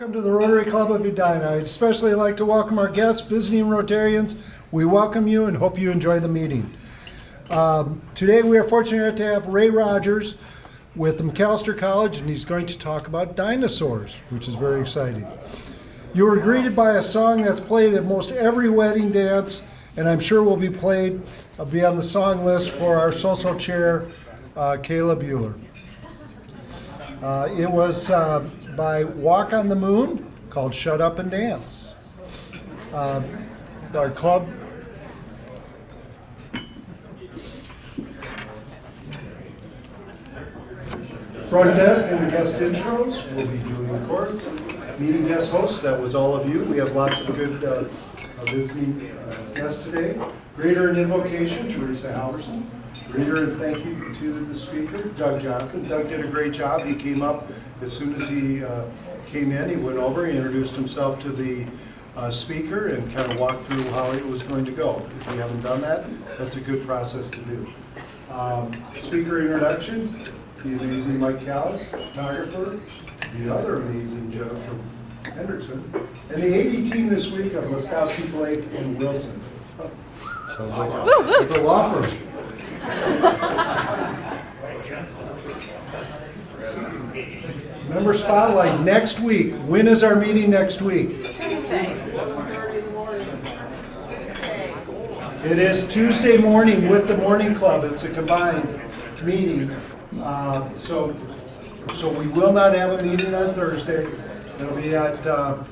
Welcome to the Rotary Club of Edina. I'd especially like to welcome our guests, visiting Rotarians. We welcome you and hope you enjoy the meeting. Today we are fortunate to have Ray Rogers with the Macalester College, and he's going to talk about dinosaurs, which is very exciting. You were greeted by a song that's played at most every wedding dance, and I'm sure will be played, be on the song list for our social chair, Kayla Bueller. It was by Walk on the Moon, called Shut Up and Dance. Our club front desk and guest intros will be doing the chords. Meeting guest hosts, that was all of you. We have lots of good visiting guests today. Greeter and invocation, Teresa Halverson. Greeter and thank you to the speaker, Doug Johnson. Doug did a great job. He came up as soon as he came in. He went over, he introduced himself to the speaker and kind of walked through how it was going to go. If you haven't done that, that's a good process to do. Speaker introduction, the amazing Mike Callis, photographer, the other amazing Jennifer Hendrickson, and the AV team this week of Laskowski, Blake, and Wilson. Sounds like it's a law firm. Member Spotlight next week. When is our meeting next week? It is Tuesday morning with the morning club. It's a combined meeting. So we will not have a meeting on Thursday. It'll be at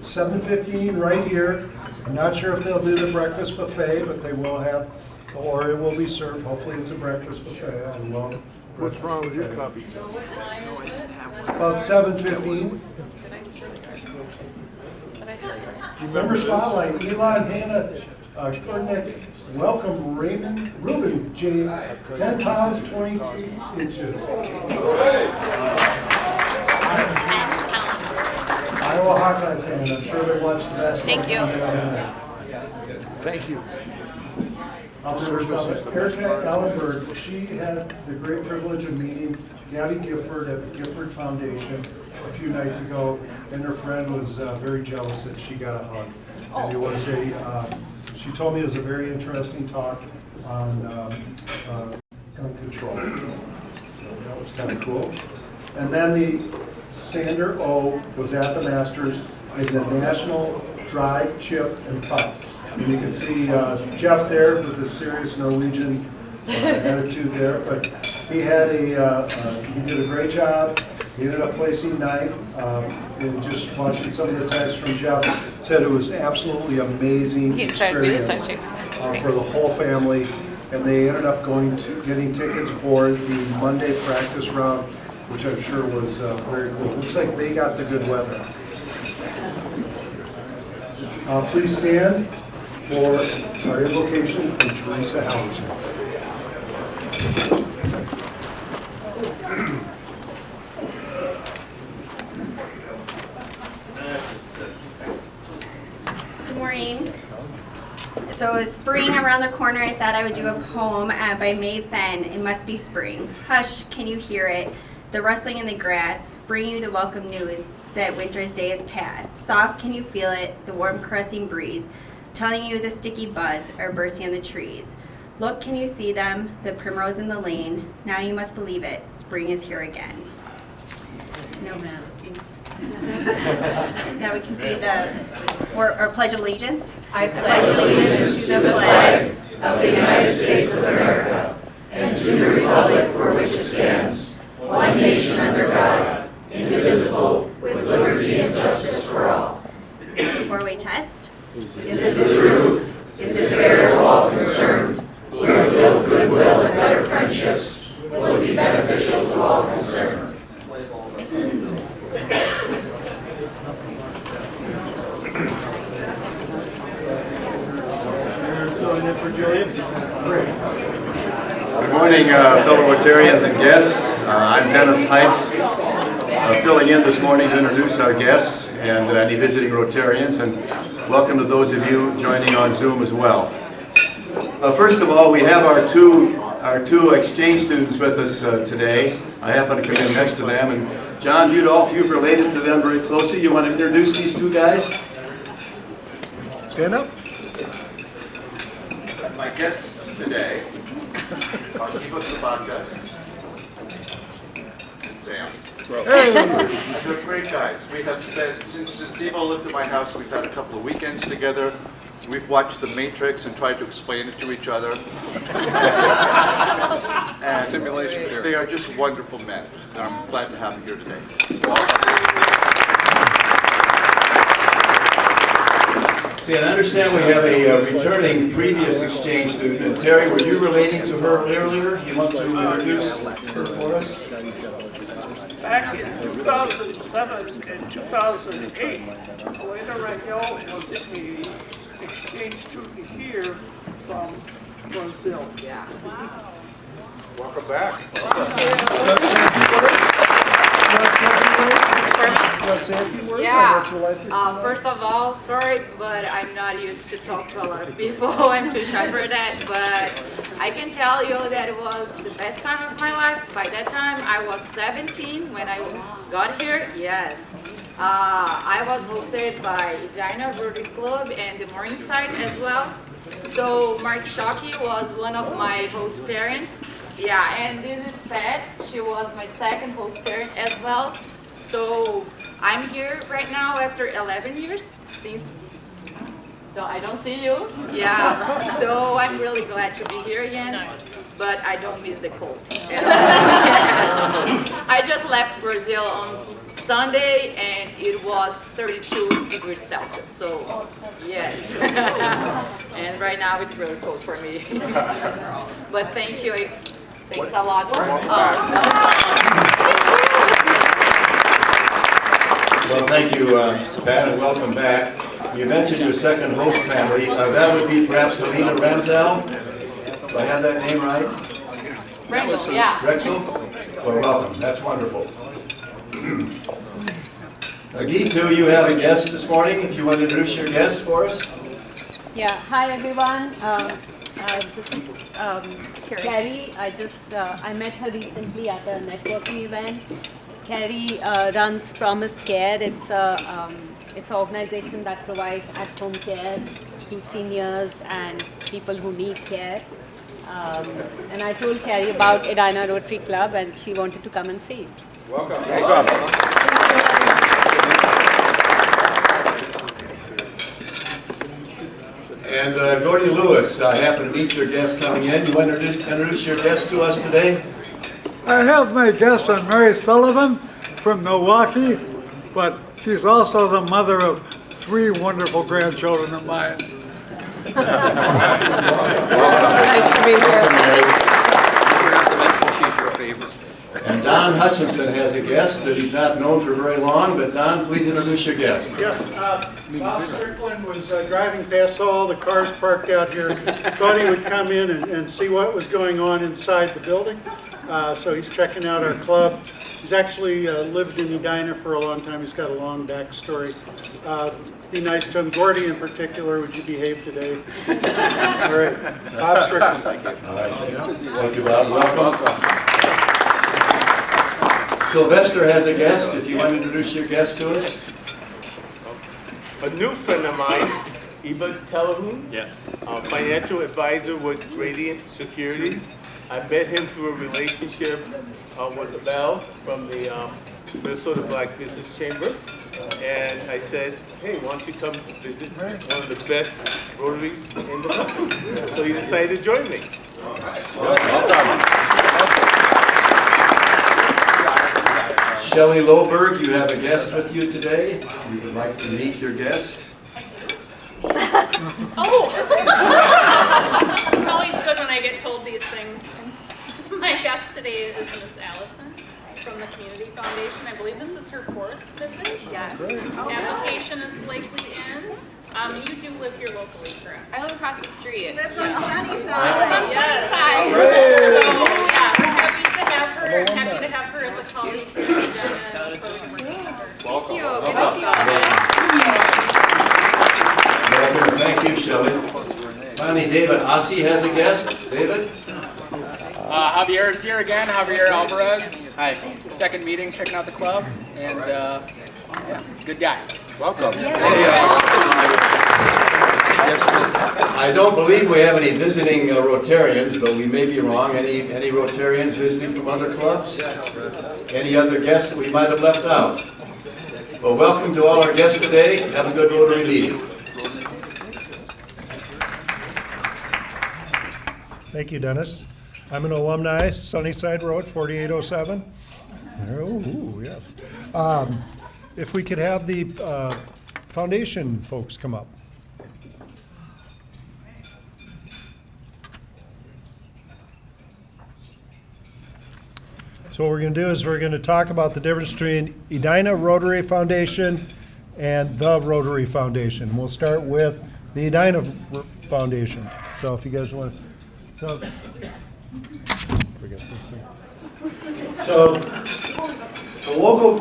7:15 right here. I'm not sure if they'll do the breakfast buffet, but they will have, or it will be served. Hopefully it's a breakfast buffet. I don't know. What's wrong with your copy? About 7:15. Member Spotlight, Elon, Hannah, Kornick, welcome Raymond Ruben J. 10 pounds, 22 inches. Iowa Hawkeye fan. I'm sure they watched the basketball. Thank you. Thank you. Erica Ellenberg, she had the great privilege of meeting Gabby Gifford at the Gifford Foundation a few nights ago, and her friend was very jealous that she got a hug. And it was she told me it was a very interesting talk on gun control. So that was kind of cool. And then the Sander O was at the Masters in the National Drive, Chip, and Putt. And you can see Jeff there with the serious Norwegian attitude there, but he had he did a great job. He ended up placing ninth, and just watching some of the texts from Jeff, said it was absolutely amazing experience for the whole family, and they ended up getting tickets for the Monday practice round, which I'm sure was very cool. Looks like they got the good weather. Please stand for our invocation from Teresa Halverson. Good morning. So it's spring around the corner. I thought I would do a poem by Mae Fenn, It Must Be Spring. Hush, can you hear it? The rustling in the grass, bringing you the welcome news that winter's day is past. Soft, can you feel it? The warm caressing breeze, telling you the sticky buds are bursting on the trees. Look, can you see them? The primrose in the lane. Now you must believe it. Spring is here again. Snowman. Now we can do our Pledge of Allegiance. I pledge allegiance to the flag of the United States of America and to the republic for which it stands, one nation under God, indivisible, with liberty and justice for all. Before we test. Is it the truth? Is it fair to all concerned? Will it build goodwill and better friendships? Will it be beneficial to all concerned? Good morning, fellow Rotarians and guests. I'm Dennis Hikes, filling in this morning to introduce our guests and any visiting Rotarians, and welcome to those of you joining on Zoom as well. First of all, we have our two our two exchange students with us today. I happen to come in next to them. And John Budolph, you've related to them very closely. You want to introduce these two guys? Stand up. My guests today are Eva Sabaka, Sam. They're great guys. We have spent, since Eva lived at my house, we've had a couple of weekends together. We've watched The Matrix and tried to explain it to each other. And Simulation theory. they are just wonderful men. And I'm glad to have them here today. See, and I understand we have a returning previous exchange student. And Terry, were you relating to her earlier? You want to introduce her for us? Back in 2007 and 2008, Elena Rangel was the exchange student here from Brazil. Welcome back. Yeah. First of all, sorry, but I'm not used to talk to a lot of people. I'm too shy for that. But I can tell you that it was the best time of my life. By that time, I was 17 when I got here. Yes. I was hosted by Edina Rotary Club and the Morningside as well. So Mark Shockey was one of my host parents. Yeah, and this is Pat. She was my second host parent as well. So I'm here right now after 11 years since I don't see you. Yeah, so I'm really glad to be here again, but I don't miss the cold. Yes. I just left Brazil on Sunday and it was 32 degrees Celsius, so yes. And right now it's really cold for me. But thank you. Thanks a lot for Well, thank you, Pat, and welcome back. You mentioned your second host family. That would be perhaps Helena Ramsell. Do I have that name right? Randall, yeah. Drexel? Well, welcome. That's wonderful. Gitu, you have a guest this morning. If you want to introduce your guest for us. Yeah, hi everyone. This is Carrie. I met her recently at a networking event. Carrie runs Promise Care. It's an organization that provides at-home care to seniors and people who need care. And I told Carrie about Edina Rotary Club, and she wanted to come and see. Welcome. And Gordy Lewis, I happen to meet your guest coming in. You want to introduce your guest to us today? I have my guest on Mary Sullivan from Milwaukee, but she's also the mother of 3 wonderful grandchildren of mine. Nice to be here. She's your favorite. And Don Hutchinson has a guest that he's not known for very long, but Don, please introduce your guest. Yes, Bob Strickland was driving past all the cars parked out here, thought he would come in and see what was going on inside the building. So he's checking out our club. He's actually lived in Edina for a long time. He's got a long backstory. Be nice to him. Gordy in particular, would you behave today? All right, Bob Strickland. Thank you. All right, thank you, Bob. Welcome. Sylvester has a guest. If you want to introduce your guest to us. A new friend of mine, Iba Telahun, financial advisor with Radiant Securities. I met him through a relationship with Bell from the Minnesota Black Business Chamber. And I said, hey, why don't you come visit one of the best Rotaries in the country? So he decided to join me. Welcome. Shelley Loberg, you have a guest with you today. You would like to meet your guest. Oh! It's always good when I get told these things. My guest today is Miss Allison from the Community Foundation. I believe this is her 4th visit. Yes. Application is likely in. You do live here locally, correct? I live across the street. Lives on Sunnyside. Yes. So, yeah, we're happy to have her. Happy to have her as a colleague. Thank you. Good to see you. Welcome, thank you, Shelley. Finally, David Ossie has a guest. David? Javier's here again, Javier Alvarez. Hi. Second meeting, checking out the club, and yeah, good guy. Welcome. I don't believe we have any visiting Rotarians, but we may be wrong. Any Rotarians visiting from other clubs? Any other guests that we might have left out? Well, welcome to all our guests today. Have a good Rotary meeting. Thank you, Dennis. I'm an alumni, Sunnyside Road, 4807. Oh, yes. If we could have the foundation folks come up. So what we're going to do is we're going to talk about the difference between Edina Rotary Foundation and the Rotary Foundation. We'll start with the Edina Foundation. So if you guys want to... So the local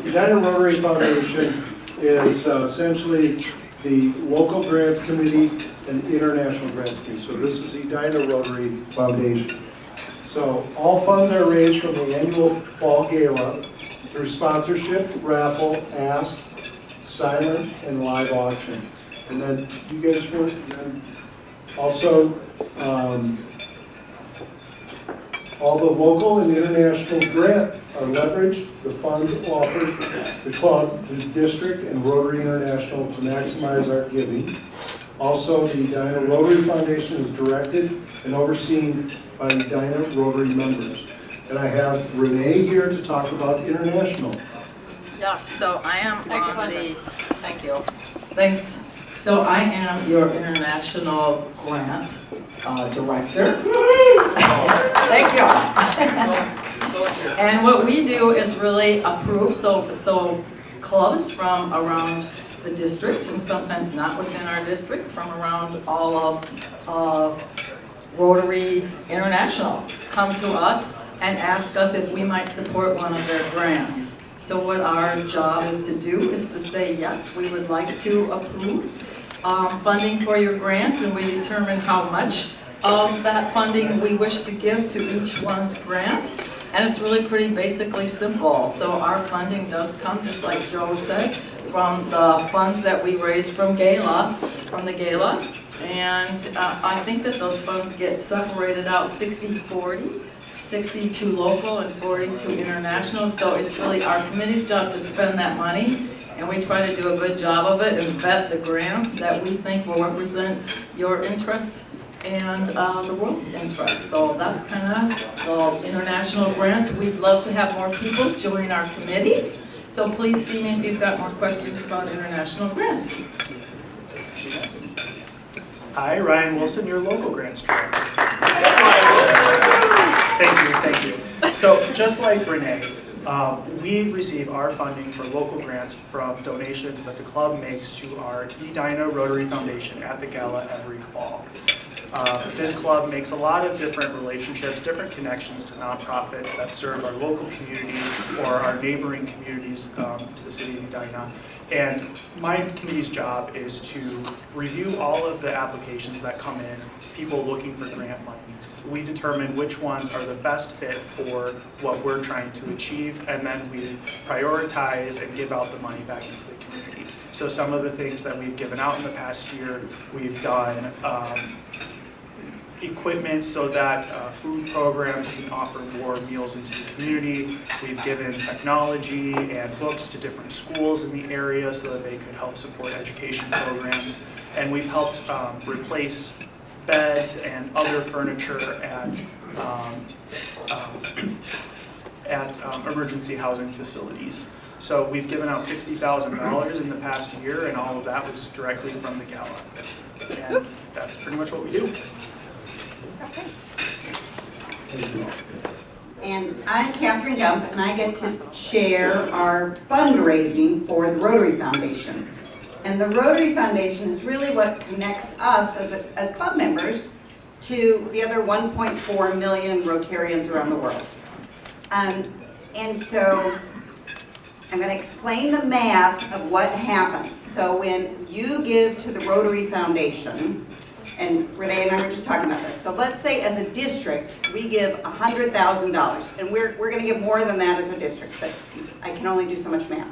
Edina Rotary Foundation is essentially the local grants committee and international grants committee. So this is Edina Rotary Foundation. So all funds are raised from the annual fall gala through sponsorship, raffle, ask, silent, and live auction. And then you guys want also all the local and international grant are leveraged. The funds offered the club to the district and Rotary International to maximize our giving. Also, the Edina Rotary Foundation is directed and overseen by Edina Rotary members. And I have Renee here to talk about international. Yes, so I am thank you. Thanks. So I am your international grants director. Thank you. And what we do is really approve, so clubs from around the district, and sometimes not within our district, from around all of Rotary International come to us and ask us if we might support one of their grants. So what our job is to do is to say, yes, we would like to approve funding for your grant, and we determine how much of that funding we wish to give to each one's grant. And it's really pretty basically simple. So our funding does come, just like Joe said, from the funds that we raise from the gala. And I think that those funds get separated out 60-40, 60 to local and 40 to international. So it's really our committee's job to spend that money, and we try to do a good job of it and vet the grants that we think will represent your interests and the world's interest. So that's kind of the international grants. We'd love to have more people join our committee. So please see me if you've got more questions about international grants. Hi, Ryan Wilson, your local grants director. Thank you. So just like Renee, we receive our funding for local grants from donations that the club makes to our Edina Rotary Foundation at the gala every fall. This club makes a lot of different relationships, different connections to nonprofits that serve our local community or our neighboring communities to the city of Edina. And my committee's job is to review all of the applications that come in, people looking for grant money. We determine which ones are the best fit for what we're trying to achieve, and then we prioritize and give out the money back into the community. So some of the things that we've given out in the past year, we've done equipment so that food programs can offer more meals into the community. We've given technology and books to different schools in the area so that they could help support education programs. And we've helped replace beds and other furniture at emergency housing facilities. So we've given out $60,000 in the past year, and all of that was directly from the gala. And that's pretty much what we do. And I'm Catherine Gump, and I get to chair our fundraising for the Rotary Foundation. And the Rotary Foundation is really what connects us as club members to the other 1.4 million Rotarians around the world. And so I'm going to explain the math of what happens. So when you give to the Rotary Foundation, and Renee and I were just talking about this. So let's say as a district, we give $100,000, and we're gonna give more than that as a district, but I can only do so much math.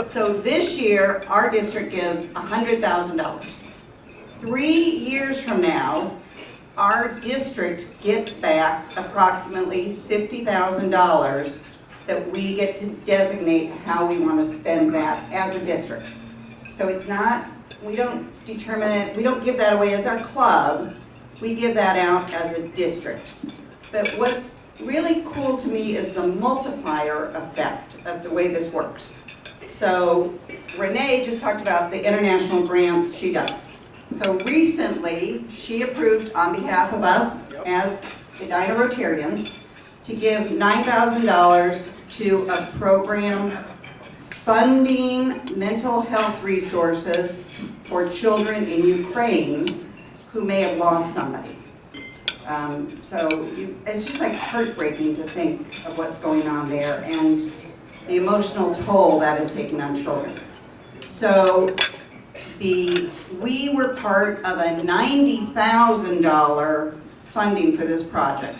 So this year, our district gives $100,000. 3 years from now, our district gets back approximately $50,000 that we get to designate how we want to spend that as a district. So it's not, we don't determine it, we don't give that away as our club, we give that out as a district. But what's really cool to me is the multiplier effect of the way this works. So Renee just talked about the international grants she does. So recently, she approved on behalf of us as Edina Rotarians to give $9,000 to a program funding mental health resources for children in Ukraine who may have lost somebody. It's just like heartbreaking to think of what's going on there and the emotional toll that is taking on children. So we were part of a $90,000 funding for this project.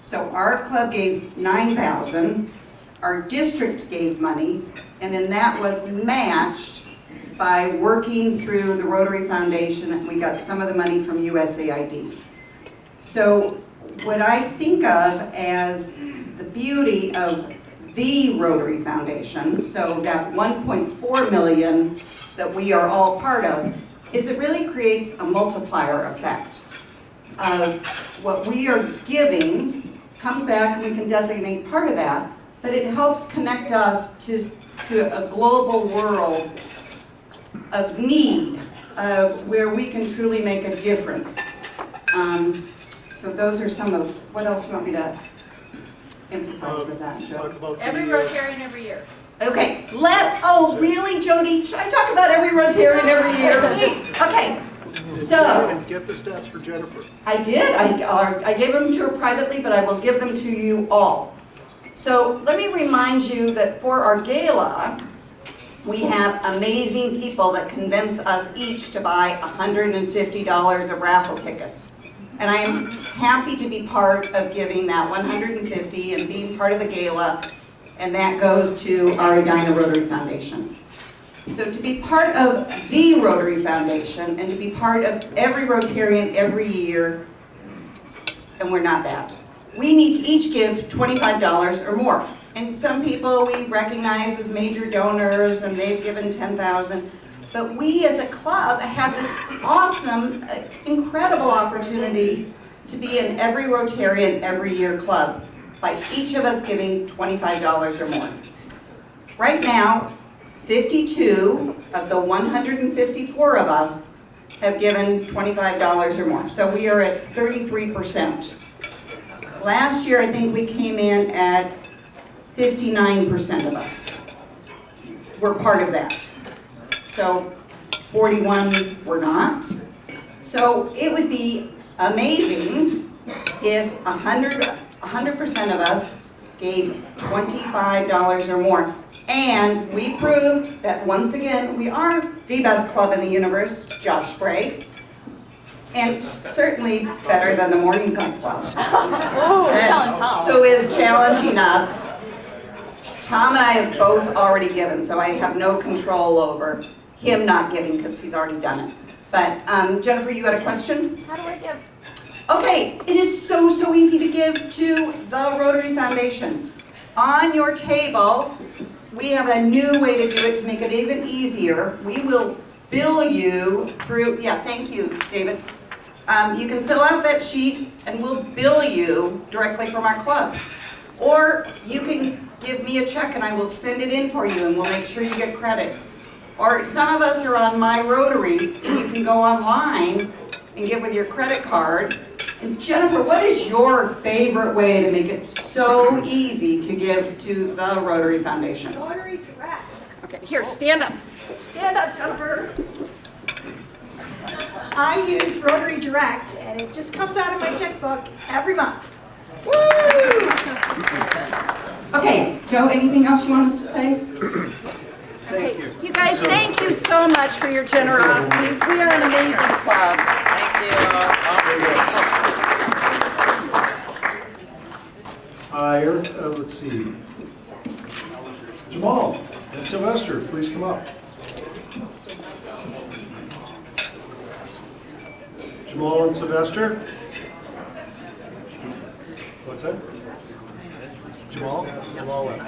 So our club gave $9,000, our district gave money, and then that was matched by working through the Rotary Foundation, and we got some of the money from USAID. So what I think of as the beauty of the Rotary Foundation, so that 1.4 million that we are all part of, is it really creates a multiplier effect of what we are giving comes back and we can designate part of that, but it helps connect us to a global world of need, of where we can truly make a difference. So those are some of, what else do you want me to emphasize with that, Joe? Every Rotarian every year. Okay, oh really, Jody? Should I talk about every Rotarian every year? Okay, so. And get the stats for Jennifer. I did, I gave them to her privately, but I will give them to you all. So let me remind you that for our gala, we have amazing people that convince us each to buy $150 of raffle tickets. And I am happy to be part of giving that $150 and being part of the gala, and that goes to our Edina Rotary Foundation. So to be part of the Rotary Foundation and to be part of every Rotarian every year, and we're not that. We need to each give $25 or more. And some people we recognize as major donors and they've given $10,000. But we as a club have this awesome, incredible opportunity to be in every Rotarian every year club by each of us giving $25 or more. Right now, 52 of the 154 of us have given $25 or more. So we are at 33%. Last year, I think we came in at 59% of us were part of that. So 41 were not. So it would be amazing if 100% of us gave $25 or more. And we proved that once again, we are the best club in the universe, Josh Sprague. And certainly better than the Morningside Club, who is challenging us. Tom and I have both already given, so I have no control over him not giving because he's already done it. But Jennifer, you had a question? How do I give? Okay, it is so easy to give to the Rotary Foundation. On your table, we have a new way to do it to make it even easier. We will bill you through, yeah, thank you, David. You can fill out that sheet and we'll bill you directly from our club. Or you can give me a check and I will send it in for you and we'll make sure you get credit. Or some of us are on My Rotary and you can go online and give with your credit card. And Jennifer, what is your favorite way to make it so easy to give to the Rotary Foundation? Rotary Direct. Okay, here, stand up. Stand up, Jennifer. I use Rotary Direct, and it just comes out of my checkbook every month. Woo! Okay, Joe, anything else you want us to say? Thank you. You guys, thank you so much for your generosity. We are an amazing club. Thank you. Let's see. Jamal and Sylvester, please come up. Jamal and Sylvester. What's that? Jamal?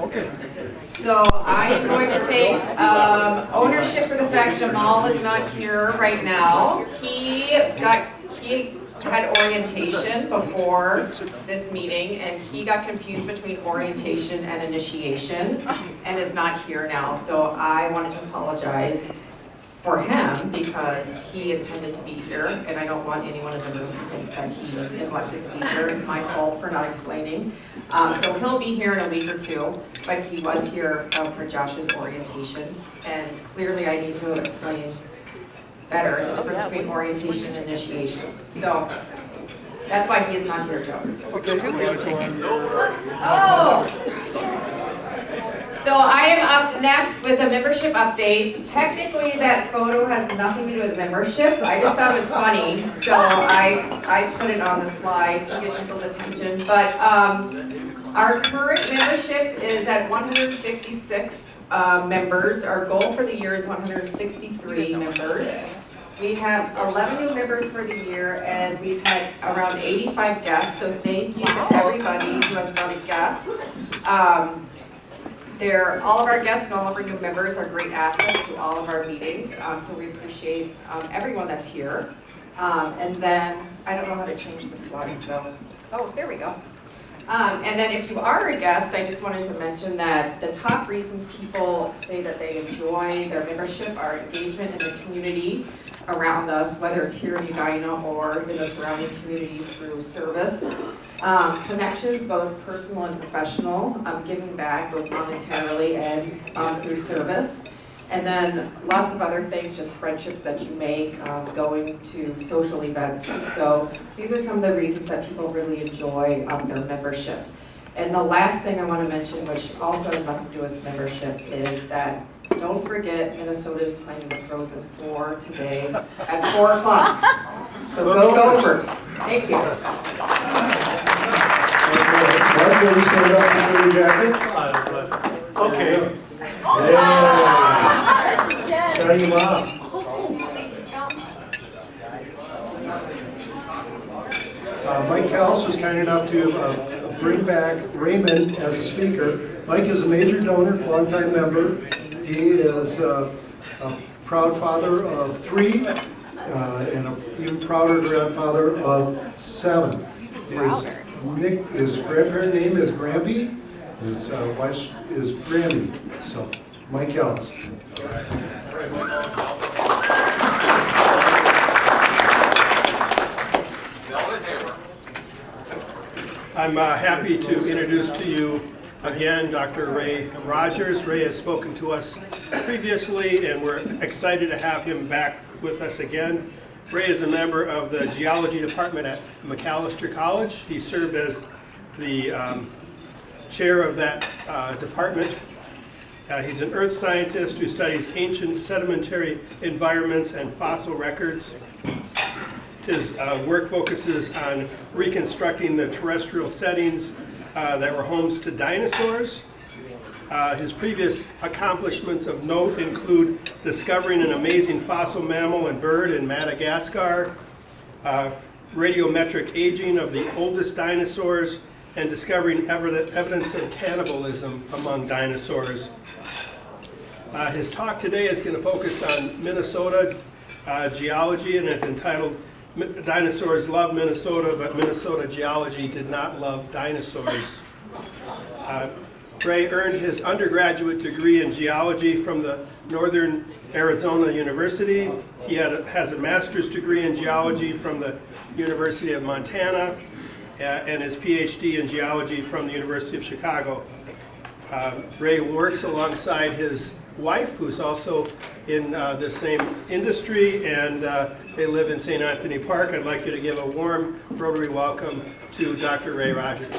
Okay. So I am going to take ownership for the fact Jamal is not here right now. He had orientation before this meeting, and he got confused between orientation and initiation, and is not here now. So I wanted to apologize for him because he intended to be here, and I don't want anyone in the room to think that he neglected to be here. It's my fault for not explaining. So he'll be here in a week or two, but he was here for Josh's orientation, and clearly I need to explain better the difference between orientation and initiation. So that's why he is not here, Joe. Oh! So I am up next with a membership update. Technically, that photo has nothing to do with membership. I just thought it was funny, so I put it on the slide to get people's attention. But our current membership is at 156 members. Our goal for the year is 163 members. We have 11 new members for the year, and we've had around 85 guests, so thank you to everybody who has brought a guest. All of our guests and all of our new members are great assets to all of our meetings, so we appreciate everyone that's here. And then, I don't know how to change the slide, so, oh, there we go. And then if you are a guest, I just wanted to mention that the top reasons people say that they enjoy their membership are engagement in the community around us, whether it's here in Edina or in the surrounding community through service. Connections, both personal and professional, giving back both monetarily and through service. And then lots of other things, just friendships that you make, going to social events. So these are some of the reasons that people really enjoy their membership. And the last thing I want to mention, which also has nothing to do with membership, is that don't forget Minnesota is playing the Frozen 4 today at 4 o'clock. So go Gophers. Thank you. Mark, will you stand up and show your jacket? Okay. Yeah. Start you up. Mike Callis was kind enough to bring back Raymond as a speaker. Mike is a major donor, longtime member. He is a proud father of 3 and an even prouder grandfather of 7. His grandparent name is Gramby. His wife is Grammy. So, Mike Ellis. I'm happy to introduce to you again Dr. Ray Rogers. Ray has spoken to us previously, and we're excited to have him back with us again. Ray is a member of the Geology Department at Macalester College. He served as the chair of that department. He's an earth scientist who studies ancient sedimentary environments and fossil records. His work focuses on reconstructing the terrestrial settings that were homes to dinosaurs. His previous accomplishments of note include discovering an amazing fossil mammal and bird in Madagascar, radiometric aging of the oldest dinosaurs, and discovering evidence of cannibalism among dinosaurs. His talk today is going to focus on Minnesota geology, and is entitled Dinosaurs Love Minnesota, but Minnesota Geology Did Not Love Dinosaurs. Ray earned his undergraduate degree in geology from the Northern Arizona University. He has a master's degree in geology from the University of Montana, and his PhD in geology from the University of Chicago. Ray works alongside his wife, who's also in the same industry, and they live in St. Anthony Park. I'd like you to give a warm Rotary welcome to Dr. Ray Rogers.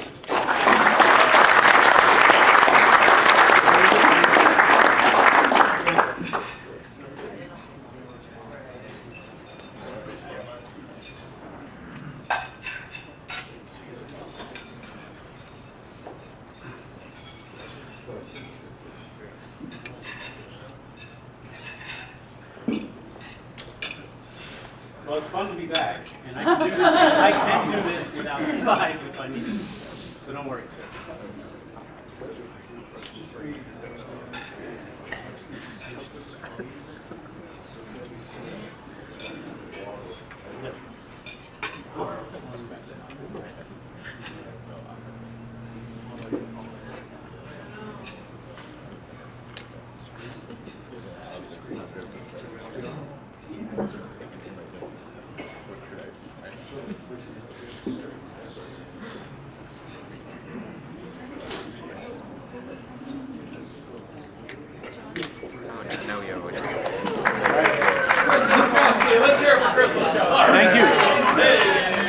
Well, it's fun to be back, and I can do this without slides if I need to. So don't worry. Thank you.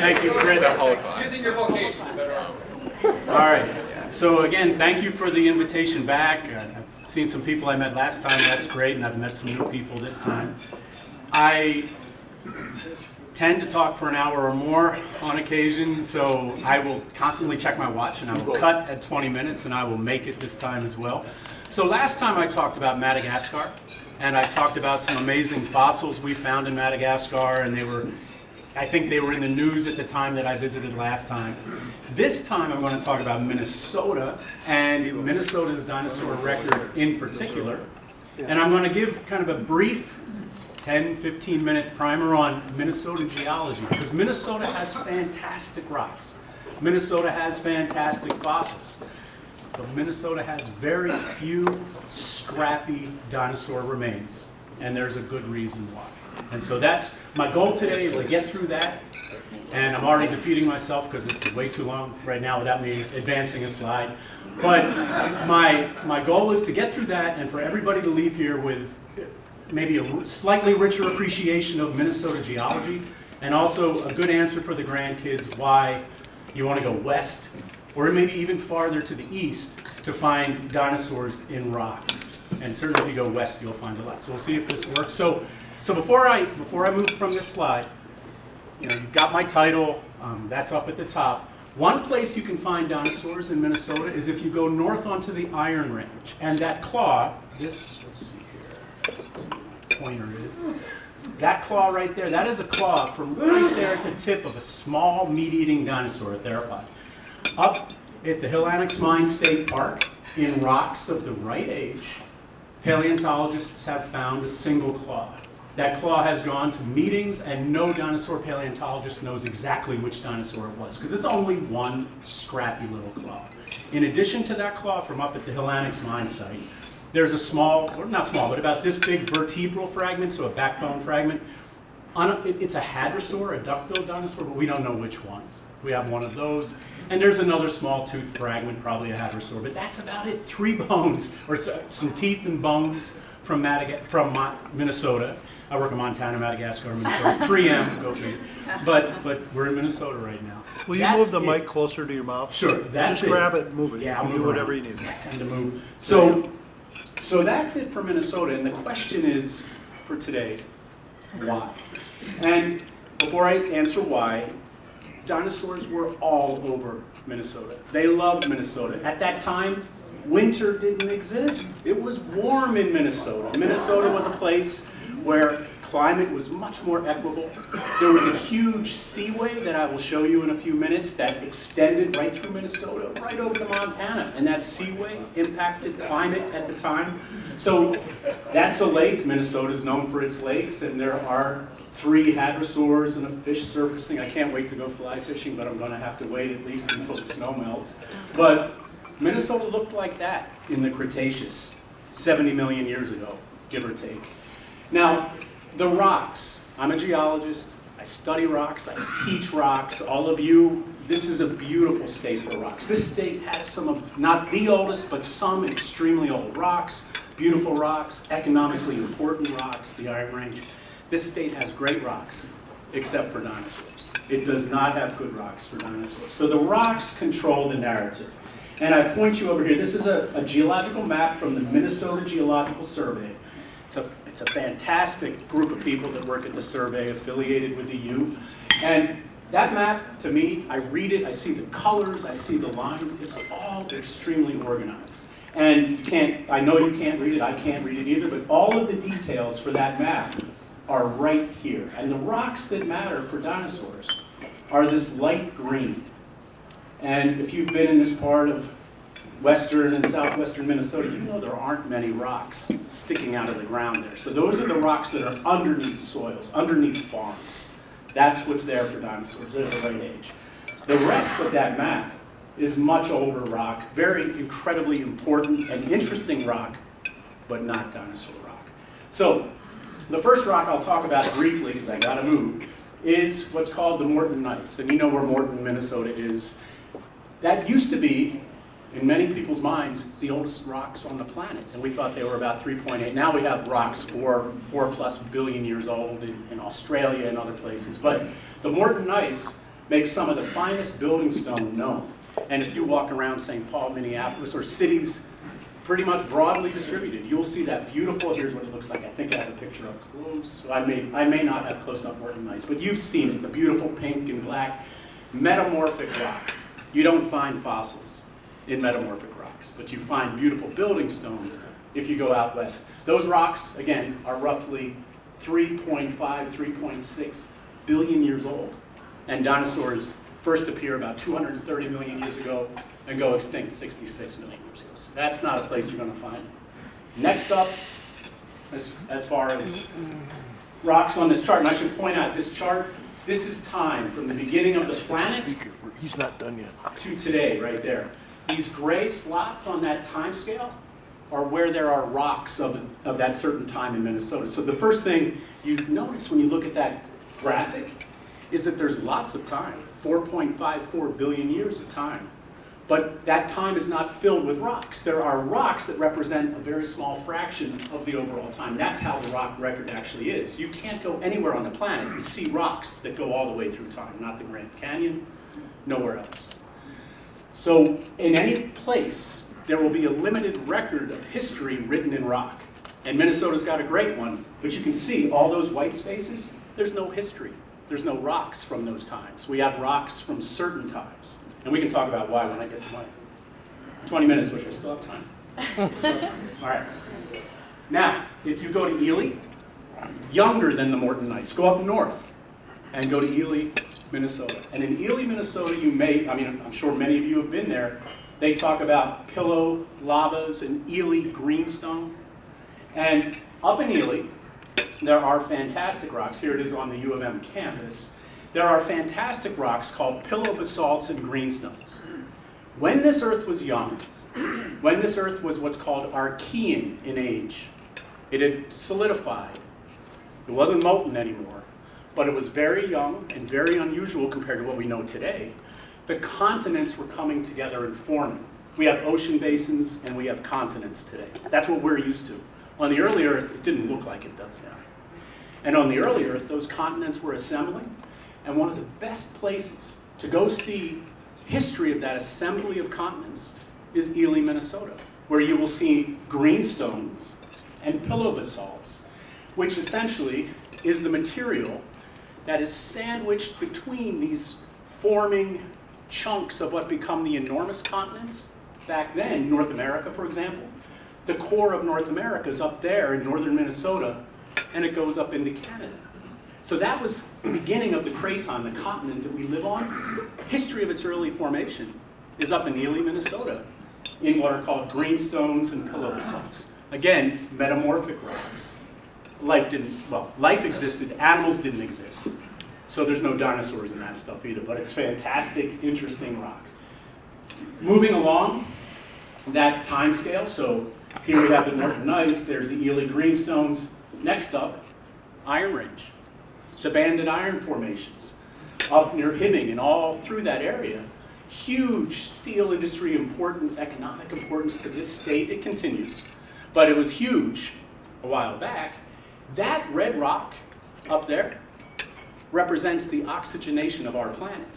Thank you, Chris. Using your vocation. All right. So again, thank you for the invitation back. I've seen some people I met last time. That's great, and I've met some new people this time. I tend to talk for an hour or more on occasion, so I will constantly check my watch, and I will cut at 20 minutes, and I will make it this time as well. So last time I talked about Madagascar, and I talked about some amazing fossils we found in Madagascar, and I think they were in the news at the time that I visited last time. This time I'm going to talk about Minnesota, and Minnesota's dinosaur record in particular. And I'm going to give kind of a brief 10, 15-minute primer on Minnesota geology, because Minnesota has fantastic rocks. Minnesota has fantastic fossils. But Minnesota has very few scrappy dinosaur remains, and there's a good reason why. And so that's my goal today, is to get through that. And I'm already defeating myself because it's way too long right now without me advancing a slide. But my goal is to get through that and for everybody to leave here with maybe a slightly richer appreciation of Minnesota geology, and also a good answer for the grandkids why you want to go west or maybe even farther to the east to find dinosaurs in rocks. And certainly if you go west, you'll find a lot. So we'll see if this works. So before I move from this slide, you've got my title. That's up at the top. One place you can find dinosaurs in Minnesota is if you go north onto the Iron Range. And that claw, let's see here, let's see what the pointer is. That claw right there, that is a claw from right there at the tip of a small meat-eating dinosaur, a theropod. Up at the Hill Annex Mine State Park, in rocks of the right age, paleontologists have found a single claw. That claw has gone to meetings, and no dinosaur paleontologist knows exactly which dinosaur it was, because it's only one scrappy little claw. In addition to that claw from up at the Hill Annex mine site, there's a small, or not small, but about this big vertebral fragment, so a backbone fragment. It's a hadrosaur, a duck-billed dinosaur, but we don't know which one. We have one of those. And there's another small tooth fragment, probably a hadrosaur, but that's about it. 3 bones, or some teeth and bones from Minnesota. I work in Montana, Madagascar, Minnesota. 3M, go figure. But we're in Minnesota right now. Will you move the mic closer to your mouth? Sure, that's Just grab it and move it. Yeah, I'll do move whatever around. you need. I tend to move. So that's it for Minnesota, and the question is, for today, why? And before I answer why, dinosaurs were all over Minnesota. They loved Minnesota. At that time, winter didn't exist. It was warm in Minnesota. Minnesota was a place where climate was much more equable. There was a huge seaway that I will show you in a few minutes that extended right through Minnesota, right over to Montana. And that seaway impacted climate at the time. So that's a lake. Minnesota is known for its lakes, and there are 3 hadrosaurs and a fish surfacing. I can't wait to go fly fishing, but I'm going to have to wait at least until the snow melts. But Minnesota looked like that in the Cretaceous 70 million years ago, give or take. Now, the rocks. I'm a geologist. I study rocks. I teach rocks. All of you, this is a beautiful state for rocks. This state has some of, not the oldest, but some extremely old rocks, beautiful rocks, economically important rocks, the Iron Range. This state has great rocks, except for dinosaurs. It does not have good rocks for dinosaurs. So the rocks control the narrative. And I point you over here. This is a geological map from the Minnesota Geological Survey. It's a fantastic group of people that work at the survey, affiliated with the U. And that map, to me, I read it, I see the colors, I see the lines. It's all extremely organized. And I know you can't read it, I can't read it either, but all of the details for that map are right here. And the rocks that matter for dinosaurs are this light green. And if you've been in this part of western and southwestern Minnesota, you know there aren't many rocks sticking out of the ground there. So those are the rocks that are underneath soils, underneath farms. That's what's there for dinosaurs. They're the right age. The rest of that map is much older rock, very incredibly important and interesting rock, but not dinosaur rock. So the first rock I'll talk about briefly, because I gotta move, is what's called the Morton Gneiss. And you know where Morton, Minnesota is. That used to be, in many people's minds, the oldest rocks on the planet. And we thought they were about 3.8. Now we have rocks 4+ billion years old in Australia and other places. But the Morton Gneiss makes some of the finest building stone known. And if you walk around St. Paul, Minneapolis, or cities pretty much broadly distributed, you'll see that beautiful, here's what it looks like. I think I have a picture up close. So I may not have close-up Morton Gneiss, but you've seen it, the beautiful pink and black metamorphic rock. You don't find fossils in metamorphic rocks, but you find beautiful building stone if you go out west. Those rocks, again, are roughly 3.5, 3.6 billion years old. And dinosaurs first appear about 230 million years ago and go extinct 66 million years ago. So that's not a place you're going to find it. Next up, as far as rocks on this chart, and I should point out this chart, this is time from the beginning of the planet He's not done yet. to today, right there. These gray slots on that time scale are where there are rocks of that certain time in Minnesota. So the first thing you notice when you look at that graphic is that there's lots of time, 4.54 billion years of time. But that time is not filled with rocks. There are rocks that represent a very small fraction of the overall time. That's how the rock record actually is. You can't go anywhere on the planet and see rocks that go all the way through time, not the Grand Canyon, nowhere else. So in any place, there will be a limited record of history written in rock. And Minnesota's got a great one, but you can see all those white spaces, there's no history. There's no rocks from those times. We have rocks from certain times. And we can talk about why when I get to my 20 minutes, which I still have time. All right. Now, if you go to Ely, younger than the Morton Gneiss, go up north and go to Ely, Minnesota. And in Ely, Minnesota, you may, I'm sure many of you have been there, they talk about pillow lavas and Ely greenstone. And up in Ely, there are fantastic rocks. Here it is on the U of M campus. There are fantastic rocks called pillow basalts and greenstones. When this earth was young, when this earth was what's called Archean in age, it had solidified. It wasn't molten anymore, but it was very young and very unusual compared to what we know today. The continents were coming together and forming. We have ocean basins and we have continents today. That's what we're used to. On the early Earth, it didn't look like it does now. And on the early Earth, those continents were assembling. And one of the best places to go see history of that assembly of continents is Ely, Minnesota, where you will see greenstones and pillow basalts, which essentially is the material that is sandwiched between these forming chunks of what become the enormous continents. Back then, North America, for example, the core of North America is up there in northern Minnesota, and it goes up into Canada. So that was the beginning of the craton, the continent that we live on. History of its early formation is up in Ely, Minnesota, in what are called greenstones and pillow basalts. Again, metamorphic rocks. Life existed, animals didn't exist. So there's no dinosaurs in that stuff either, but it's fantastic, interesting rock. Moving along that time scale, so here we have the Morton Gneiss, there's the Ely greenstones. Next up, Iron Range. The banded iron formations up near Hibbing and all through that area. Huge steel industry importance, economic importance to this state. It continues, but it was huge a while back. That red rock up there represents the oxygenation of our planet.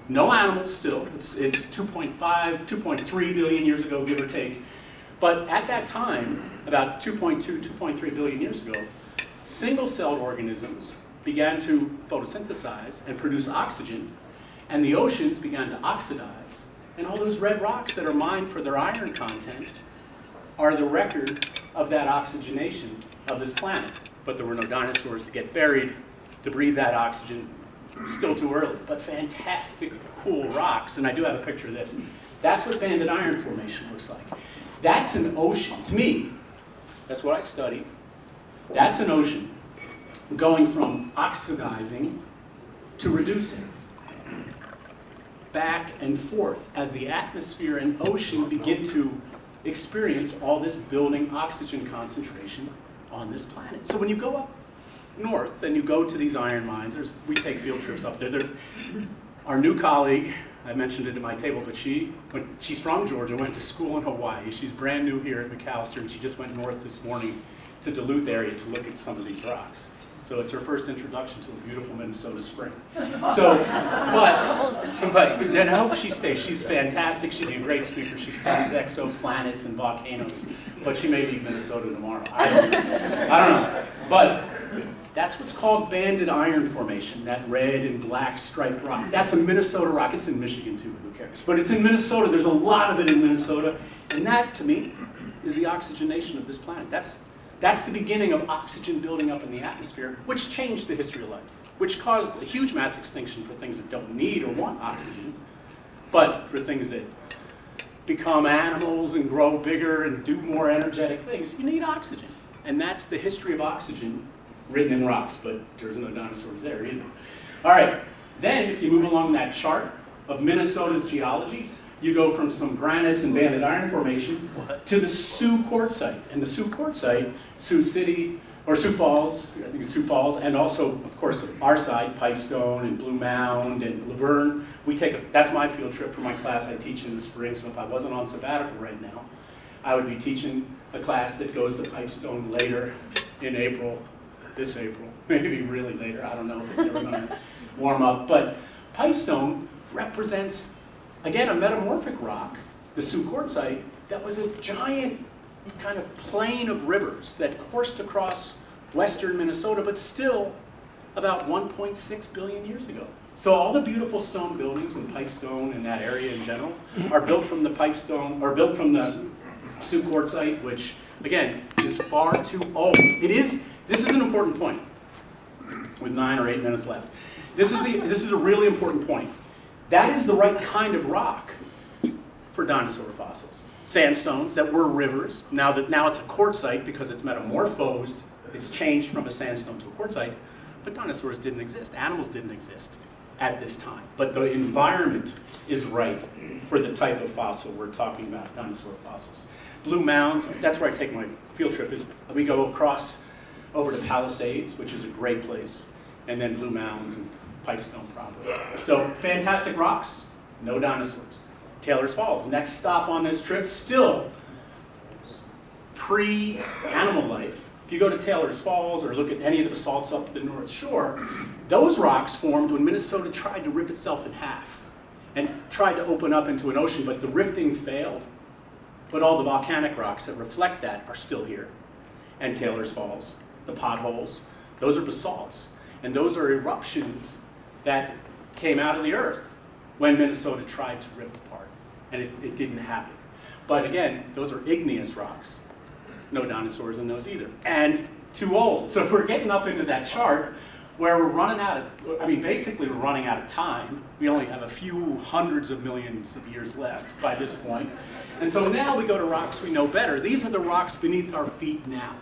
No animals still. It's 2.5, 2.3 billion years ago, give or take. But at that time, about 2.2, 2.3 billion years ago, single-celled organisms began to photosynthesize and produce oxygen, and the oceans began to oxidize. And all those red rocks that are mined for their iron content are the record of that oxygenation of this planet. but there were no dinosaurs to get buried to breathe that oxygen. Still too early, but fantastic, cool rocks. And I do have a picture of this. That's what banded iron formation looks like. That's an ocean. To me, that's what I study. That's an ocean going from oxidizing to reducing, back and forth, as the atmosphere and ocean begin to experience all this building oxygen concentration on this planet. So when you go up north and you go to these iron mines, we take field trips up there. Our new colleague, I mentioned it at my table, but she's from Georgia, went to school in Hawaii. She's brand new here at Macalester, and she just went north this morning to Duluth area to look at some of these rocks. So it's her first introduction to a beautiful Minnesota spring. So, but then I hope she stays. She's fantastic. She'd be a great speaker. She studies exoplanets and volcanoes, but she may leave Minnesota tomorrow. I don't know. But that's what's called banded iron formation, that red and black striped rock. That's a Minnesota rock. It's in Michigan too, who cares? But it's in Minnesota. There's a lot of it in Minnesota. And that, to me, is the oxygenation of this planet. That's the beginning of oxygen building up in the atmosphere, which changed the history of life, which caused a huge mass extinction for things that don't need or want oxygen, but for things that become animals and grow bigger and do more energetic things, you need oxygen. And that's the history of oxygen written in rocks, but there's no dinosaurs there either. All right, then if you move along that chart of Minnesota's geology, you go from some granites and banded iron formation to the Sioux Quartzite. And the Sioux Quartzite, Sioux City, or Sioux Falls, I think it's Sioux Falls, and also, of course, our side, Pipestone and Blue Mound and Laverne. That's my field trip for my class I teach in the spring, so if I wasn't on sabbatical right now, I would be teaching a class that goes to Pipestone later in April, this April, maybe really later, I don't know if it's ever gonna warm up. But Pipestone represents, again, a metamorphic rock, the Sioux Quartzite, that was a giant kind of plain of rivers that coursed across western Minnesota, but still about 1.6 billion years ago. So all the beautiful stone buildings in Pipestone and that area in general are built from the Pipestone, or built from the Sioux Quartzite, which, again, is far too old. This is an important point, with 9 or 8 minutes left. This is a really important point. That is the right kind of rock for dinosaur fossils. Sandstones that were rivers, now it's a quartzite because it's metamorphosed, it's changed from a sandstone to a quartzite, but dinosaurs didn't exist, animals didn't exist at this time. But the environment is right for the type of fossil we're talking about, dinosaur fossils. Blue Mounds, that's where I take my field trip, is we go across over to Palisades, which is a great place, and then Blue Mounds and Pipestone proper. So fantastic rocks, no dinosaurs. Taylor's Falls, next stop on this trip, still pre-animal life. If you go to Taylor's Falls or look at any of the basalts up the North Shore, those rocks formed when Minnesota tried to rip itself in half and tried to open up into an ocean, but the rifting failed. But all the volcanic rocks that reflect that are still here. And Taylor's Falls, the potholes, those are basalts. And those are eruptions that came out of the earth when Minnesota tried to rip apart. And it didn't happen. But again, those are igneous rocks. No dinosaurs in those either. And too old. So we're getting up into that chart where we're running out of, basically we're running out of time. We only have a few hundreds of millions of years left by this point. And so now we go to rocks we know better. These are the rocks beneath our feet now.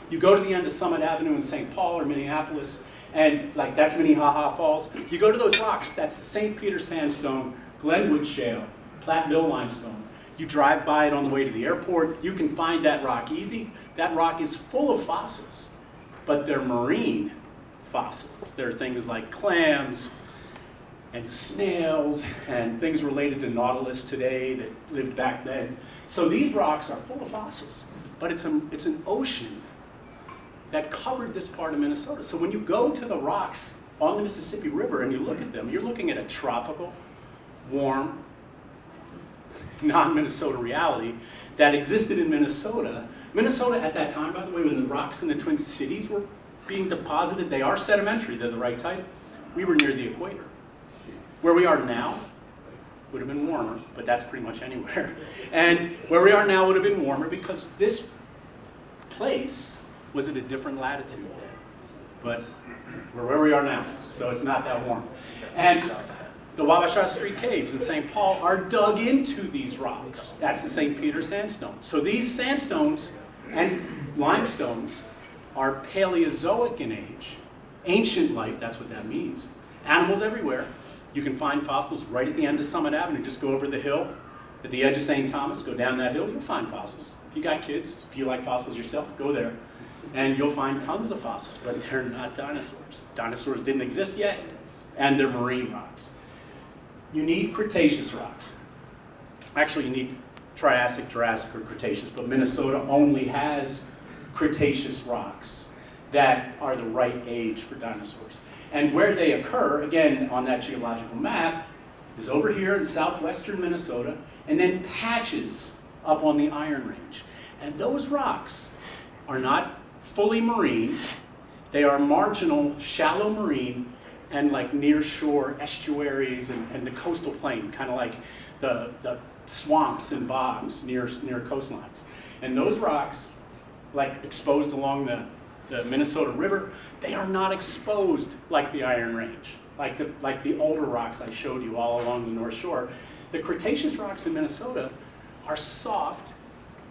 You go to the end of Summit Avenue in St. Paul or Minneapolis, and like that's Minnehaha Falls. You go to those rocks, that's the St. Peter Sandstone, Glenwood Shale, Platteville Limestone. You drive by it on the way to the airport, you can find that rock easy. That rock is full of fossils, but they're marine fossils. They're things like clams and snails and things related to Nautilus today that lived back then. So these rocks are full of fossils, but it's an ocean that covered this part of Minnesota. So when you go to the rocks on the Mississippi River and you look at them, you're looking at a tropical, warm, non-Minnesota reality that existed in Minnesota. Minnesota at that time, by the way, when the rocks in the Twin Cities were being deposited, they are sedimentary, they're the right type. We were near the equator. Where we are now would have been warmer, but that's pretty much anywhere. And where we are now would have been warmer because this place was at a different latitude. But we're where we are now, so it's not that warm. And the Wabasha Street Caves in St. Paul are dug into these rocks. That's the St. Peter sandstone. So these sandstones and limestones are Paleozoic in age. Ancient life, that's what that means. Animals everywhere. You can find fossils right at the end of Summit Avenue. Just go over the hill at the edge of St. Thomas, go down that hill, you'll find fossils. If you got kids, if you like fossils yourself, go there. And you'll find tons of fossils, but they're not dinosaurs. Dinosaurs didn't exist yet, and they're marine rocks. You need Cretaceous rocks. Actually, you need Triassic, Jurassic, or Cretaceous, but Minnesota only has Cretaceous rocks that are the right age for dinosaurs. And where they occur, again, on that geological map, is over here in southwestern Minnesota, and then patches up on the Iron Range. And those rocks are not fully marine, they are marginal, shallow marine, and like near shore estuaries and the coastal plain, kind of like the swamps and bogs near coastlines. And those rocks, like exposed along the Minnesota River, they are not exposed like the Iron Range, like the older rocks I showed you all along the North Shore. The Cretaceous rocks in Minnesota are soft,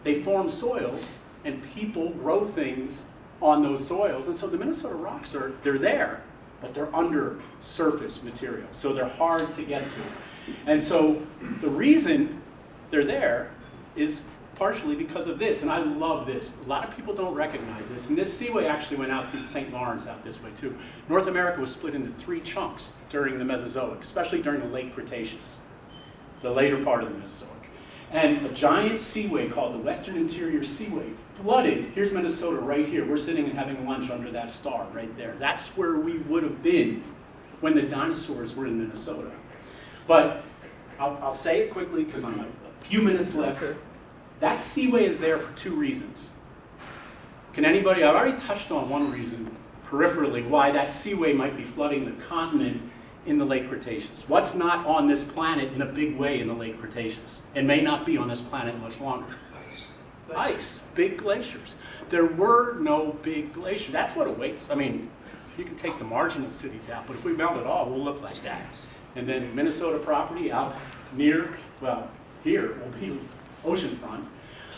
they form soils, and people grow things on those soils. And so the Minnesota rocks they're there, but they're under surface material, so they're hard to get to. And so the reason they're there is partially because of this, and I love this. A lot of people don't recognize this, and this seaway actually went out through the St. Lawrence out this way too. North America was split into 3 chunks during the Mesozoic, especially during the late Cretaceous, the later part of the Mesozoic. And a giant seaway called the Western Interior Seaway flooded. Here's Minnesota right here. We're sitting and having lunch under that star right there. That's where we would have been when the dinosaurs were in Minnesota. But I'll say it quickly because I'm a few minutes left. That seaway is there for 2 reasons. Can anybody, I've already touched on one reason peripherally why that seaway might be flooding the continent in the late Cretaceous. What's not on this planet in a big way in the late Cretaceous and may not be on this planet much longer? Ice, big glaciers. There were no big glaciers. That's what awaits. I mean, you can take the marginal cities out, but if we melt it all, we'll look like that. And then Minnesota property out near, well, here will be oceanfront.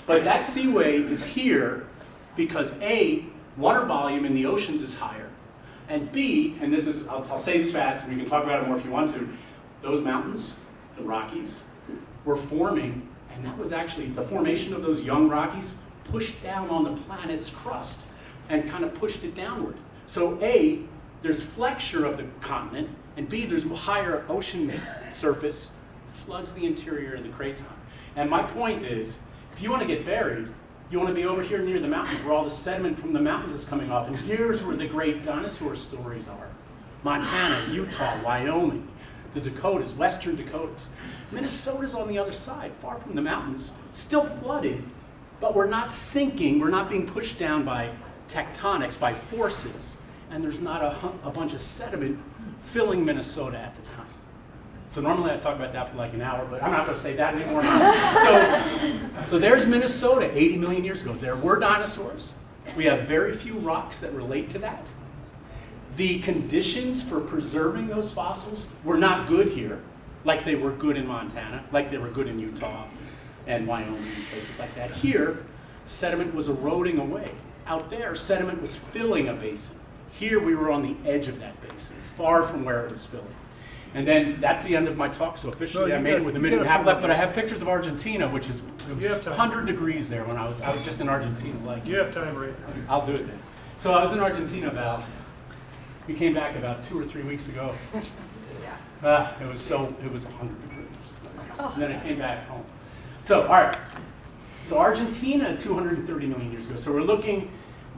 But that seaway is here because A, water volume in the oceans is higher, and B, and this is, I'll say this fast and we can talk about it more if you want to, those mountains, the Rockies, were forming, and that was actually, the formation of those young Rockies pushed down on the planet's crust and kind of pushed it downward. So A, there's flexure of the continent, and B, there's higher ocean surface, floods the interior of the craton. And my point is, if you want to get buried, you want to be over here near the mountains where all the sediment from the mountains is coming off. And here's where the great dinosaur stories are. Montana, Utah, Wyoming, the Dakotas, Western Dakotas. Minnesota's on the other side, far from the mountains, still flooded, but we're not sinking, we're not being pushed down by tectonics, by forces, and there's not a bunch of sediment filling Minnesota at the time. So normally I talk about that for like an hour, but I'm not going to say that anymore. So there's Minnesota 80 million years ago. There were dinosaurs. We have very few rocks that relate to that. The conditions for preserving those fossils were not good here, like they were good in Montana, like they were good in Utah and Wyoming and places like that. Here, sediment was eroding away. Out there, sediment was filling a basin. Here we were on the edge of that basin, far from where it was filling. And then that's the end of my talk, so officially I made it with a minute and a half left, but I have pictures of Argentina, which is, it was 100 degrees there when I was just in Argentina. Like, you have time, Ray. I'll do it then. So I was in Argentina we came back about 2 or 3 weeks ago. It was 100 degrees. And then I came back home. So, all right. So Argentina, 230 million years ago. So we're looking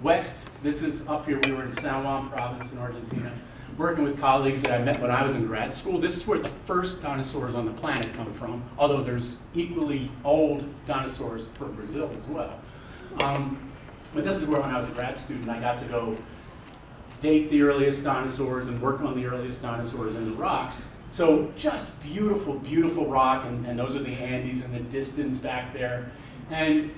west. This is up here. We were in San Juan province in Argentina, working with colleagues that I met when I was in grad school. This is where the first dinosaurs on the planet come from, although there's equally old dinosaurs from Brazil as well. But this is where when I was a grad student, I got to go date the earliest dinosaurs and work on the earliest dinosaurs in the rocks. So just beautiful, beautiful rock, and those are the Andes in the distance back there. And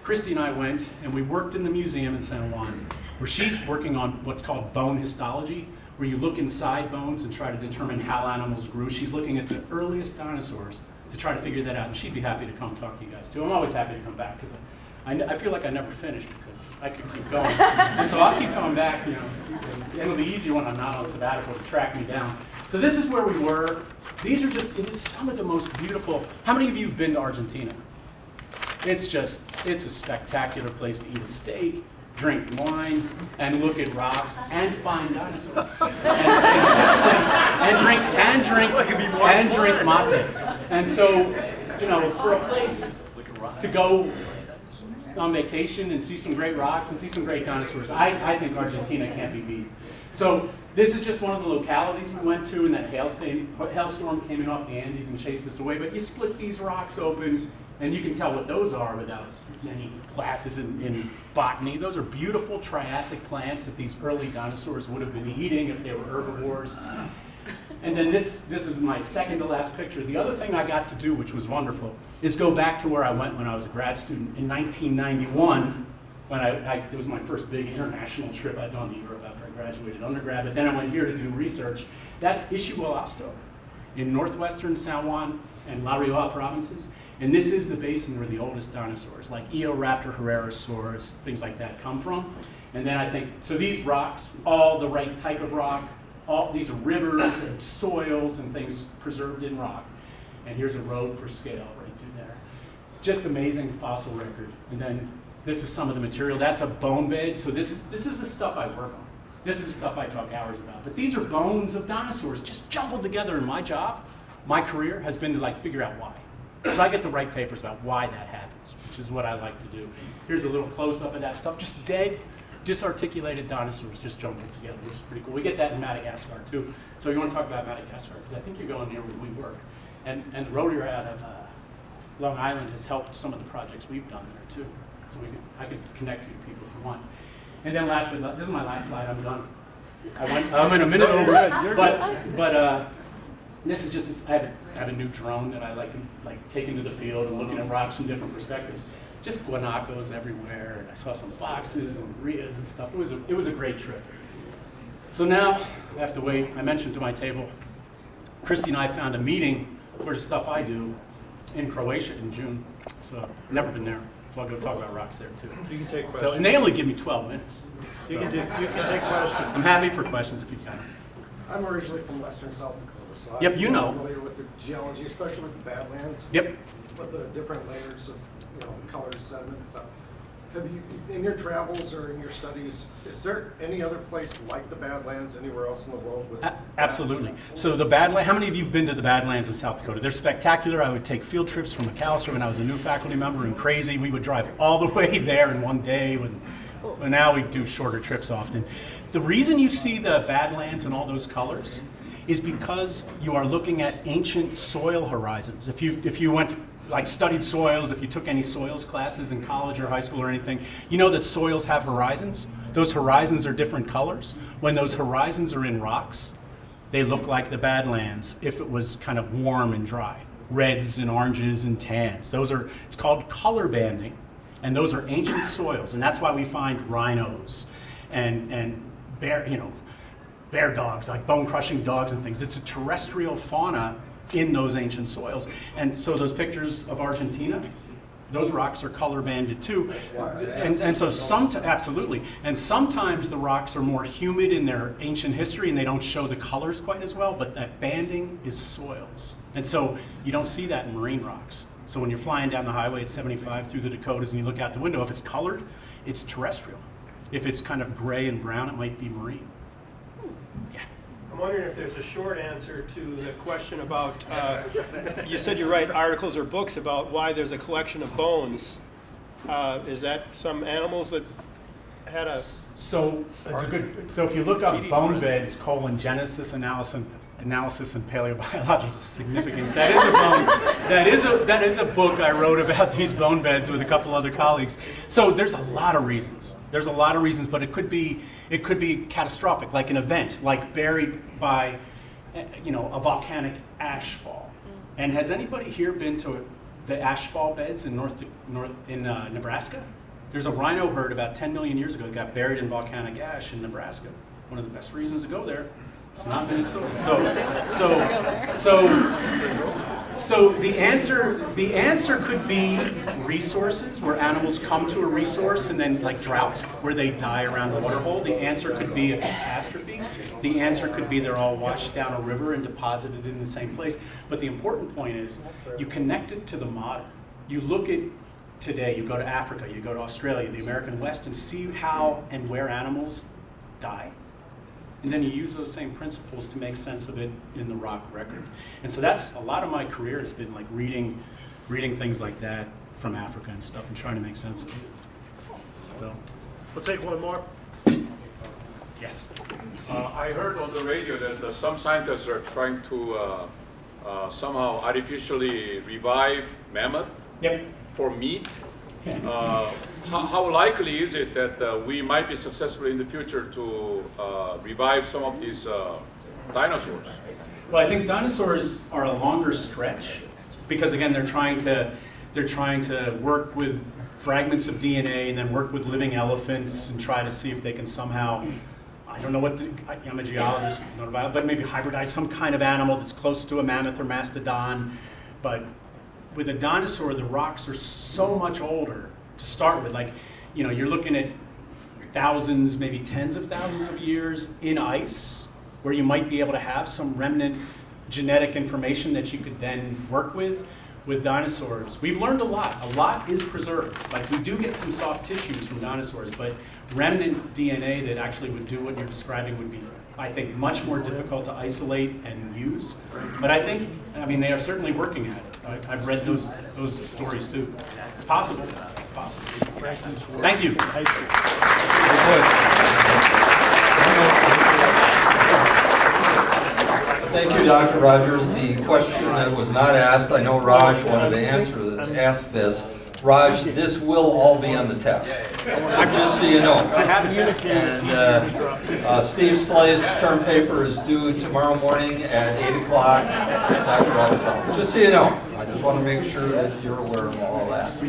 Christy and I went, and we worked in the museum in San Juan, where she's working on what's called bone histology, where you look inside bones and try to determine how animals grew. She's looking at the earliest dinosaurs to try to figure that out, and she'd be happy to come talk to you guys too. I'm always happy to come back, because I feel like I never finish, because I could keep going. And so I'll keep coming back, you know, and it'll be easier when I'm not on sabbatical to track me down. So this is where we were. These are just, it is some of the most beautiful. How many of you have been to Argentina? It's a spectacular place to eat a steak, drink wine, and look at rocks, and find dinosaurs. and drink mate. And so, you know, for a place to go on vacation and see some great rocks and see some great dinosaurs, I think Argentina can't be beat. So this is just one of the localities we went to, and that hailstorm came in off the Andes and chased us away. But you split these rocks open, and you can tell what those are without any classes in botany. Those are beautiful Triassic plants that these early dinosaurs would have been eating if they were herbivores. And then this is my second to last picture. The other thing I got to do, which was wonderful, is go back to where I went when I was a grad student in 1991, when it was my first big international trip. I'd gone to Europe after I graduated undergrad, but then I went here to do research. That's Ishihualasto in northwestern San Juan and La Rioja provinces. And this is the basin where the oldest dinosaurs, like Eoraptor herrerasaurus, things like that, come from. And then I think, so these rocks, all the right type of rock, all these are rivers and soils and things preserved in rock. And here's a road for scale right through there. Just amazing fossil record. And then this is some of the material. That's a bone bed. So this is the stuff I work on. This is the stuff I talk hours about. But these are bones of dinosaurs just jumbled together. And my job, my career, has been to like figure out why. So I get to write papers about why that happens, which is what I like to do. Here's a little close-up of that stuff. Just dead, disarticulated dinosaurs just jumbled together, which is pretty cool. We get that in Madagascar, too. So you want to talk about Madagascar, because I think you're going near where we work. And the Rotary out of Long Island has helped some of the projects we've done there, too. So I could connect you to people if you want. And then last but not, this is my last slide, I'm done. I'm in a minute over, but this is just, I have a new drone that I like taking to the field and looking at rocks from different perspectives. Just guanacos everywhere, and I saw some foxes and rheas and stuff. It was a great trip. So now I have to wait. I mentioned to my table, Christy and I found a meeting for the stuff I do in Croatia in June. So I've never been there. So I'll go talk about rocks there too. You can take questions. So, and they only give me 12 minutes. You can take questions. I'm happy for questions if you can. I'm originally from western South Dakota, so Yep, I'm you know. familiar with the geology, especially with the Badlands. Yep. With the different layers of, colors, sediment and stuff. Have you, in your travels or in your studies, is there any other place like the Badlands anywhere else in the world? With Absolutely. So the Badlands, how many of you have been to the Badlands in South Dakota? They're spectacular. I would take field trips from Macalester when I was a new faculty member, and crazy. We would drive all the way there in one day. Well, now we do shorter trips often. The reason you see the Badlands in all those colors is because you are looking at ancient soil horizons. If you went studied soils, if you took any soils classes in college or high school or anything, you know that soils have horizons. Those horizons are different colors. When those horizons are in rocks, they look like the Badlands if it was kind of warm and dry. Reds and oranges and tans. It's called color banding, and those are ancient soils, and that's why we find rhinos and bear dogs, like bone-crushing dogs and things. It's a terrestrial fauna in those ancient soils. And so those pictures of Argentina, those rocks are color banded too. And so absolutely. And sometimes the rocks are more humid in their ancient history and they don't show the colors quite as well, but that banding is soils. And so you don't see that in marine rocks. So when you're flying down the highway at 75 through the Dakotas and you look out the window, if it's colored, it's terrestrial. If it's kind of gray and brown, it might be marine. Yeah. I'm wondering if there's a short answer to the question about, you said you write articles or books about why there's a collection of bones. Is that some animals that had a... So if you look up bone beds, genesis, analysis and paleobiological significance, that is a book I wrote about these bone beds with a couple other colleagues. So there's a lot of reasons. But it could be catastrophic, like an event, like buried by, a volcanic ash fall. And has anybody here been to the ashfall beds in Nebraska. There's a rhino herd about 10 million years ago that got buried in volcanic ash in Nebraska. One of the best reasons to go there. It's not Minnesota. So the answer could be resources, where animals come to a resource, and then like drought, where they die around a water hole. The answer could be a catastrophe. The answer could be they're all washed down a river and deposited in the same place. But the important point is you connect it to the modern. You look at today, you go to Africa, you go to Australia, the American West, and see how and where animals die. And then you use those same principles to make sense of it in the rock record. And so that's a lot of my career has been like reading things like that from Africa and stuff and trying to make sense of it. So. We'll take one more. Yes. I heard on the radio that some scientists are trying to somehow artificially revive mammoth for meat. How likely is it that we might be successful in the future to revive some of these dinosaurs? Well, I think dinosaurs are a longer stretch because again they're trying to work with fragments of DNA and then work with living elephants and try to see if they can somehow, I don't know what I'm a geologist, not about, but maybe hybridize some kind of animal that's close to a mammoth or mastodon. But with a dinosaur, the rocks are so much older to start with. Like, you know, you're looking at thousands, maybe tens of thousands of years in ice, where you might be able to have some remnant genetic information that you could then work with. With dinosaurs, we've learned a lot. A lot is preserved. Like, we do get some soft tissues from dinosaurs, but remnant DNA that actually would do what you're describing would be, I think, much more difficult to isolate and use. But I mean, they are certainly working at it. I've read those stories too. It's possible. It's possible. Thank you. Thank you, Dr. Rogers. The question that was not asked, I know Raj wanted to ask this. Raj, this will all be on the test, just so you know. I have a test. And Steve Slice' term paper is due tomorrow morning at 8 o'clock. Dr. Rogers, just so you know. I just want to make sure that you're aware of all of that.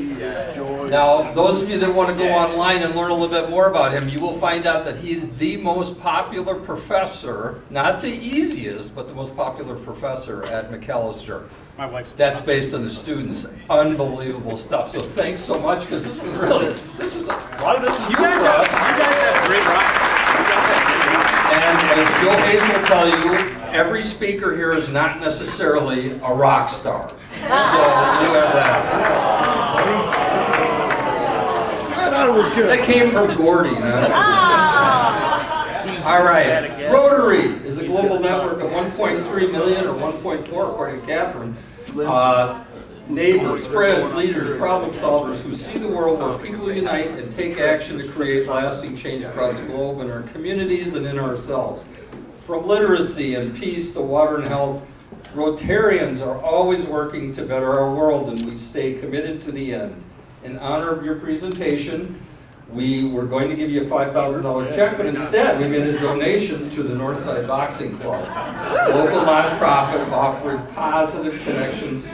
Now, those of you that want to go online and learn a little bit more about him, you will find out that he's the most popular professor, not the easiest, but the most popular professor at Macalester. My wife's. That's based on the students. Unbelievable stuff. So thanks so much, because this was really, a lot of this is you guys have great rocks. And as Joe Hayes will tell you, every speaker here is not necessarily a rock star. So you have that. I thought it was good. That came from Gordy, man. All right. Rotary is a global network of 1.3 million, or 1.4 according to Catherine, neighbors, friends, leaders, problem solvers who see the world where people unite and take action to create lasting change across the globe in our communities and in ourselves. From literacy and peace to water and health, Rotarians are always working to better our world, and we stay committed to the end. In honor of your presentation, we were going to give you a $5,000 check, but instead we made a donation to the Northside Boxing Club, a local nonprofit offering positive connections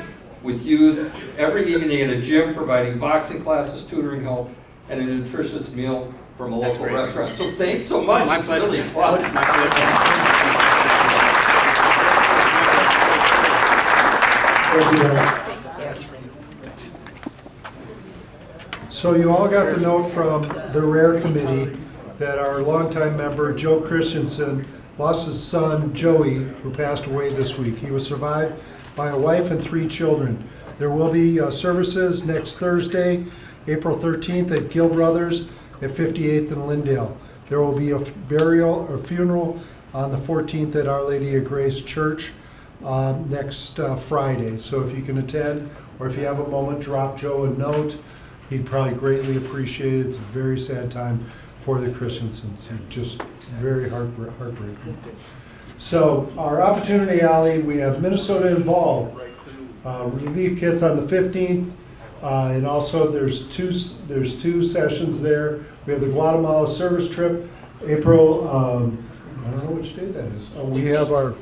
with youth every evening at a gym, providing boxing classes, tutoring help, and a nutritious meal from a local restaurant. So thanks so much. My it's pleasure. Really fun. My pleasure. That's for you. Thanks. So you all got the note from the RARE committee that our longtime member Joe Christensen lost his son Joey, who passed away this week. He was survived by a wife and 3 children. There will be services next Thursday, April 13th at Gill Brothers at 58th and Lindale. There will be a burial or funeral on the 14th at Our Lady of Grace Church next Friday. So if you can attend, or if you have a moment, drop Joe a note. He'd probably greatly appreciate it. It's a very sad time for the Christensens. Just very heartbreaking. So our Opportunity Alley, we have Minnesota Involved. Relief kits on the 15th. And also there's two sessions there. We have the Guatemala service trip, April, I don't know which day that is. We have our,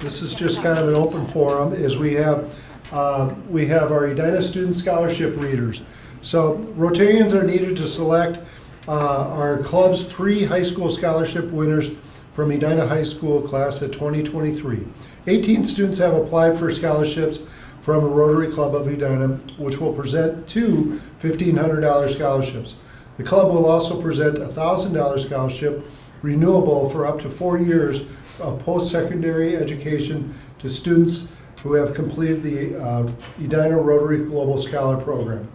this is just kind of an open forum, is we have our Edina Student Scholarship Readers. So Rotarians are needed to select our club's 3 high school scholarship winners from Edina High School class of 2023. 18 students have applied for scholarships from a Rotary Club of Edina, which will present 2 $1,500 scholarships. The club will also present a $1,000 scholarship renewable for up to 4 years of post-secondary education to students who have completed the Edina Rotary Global Scholar Program.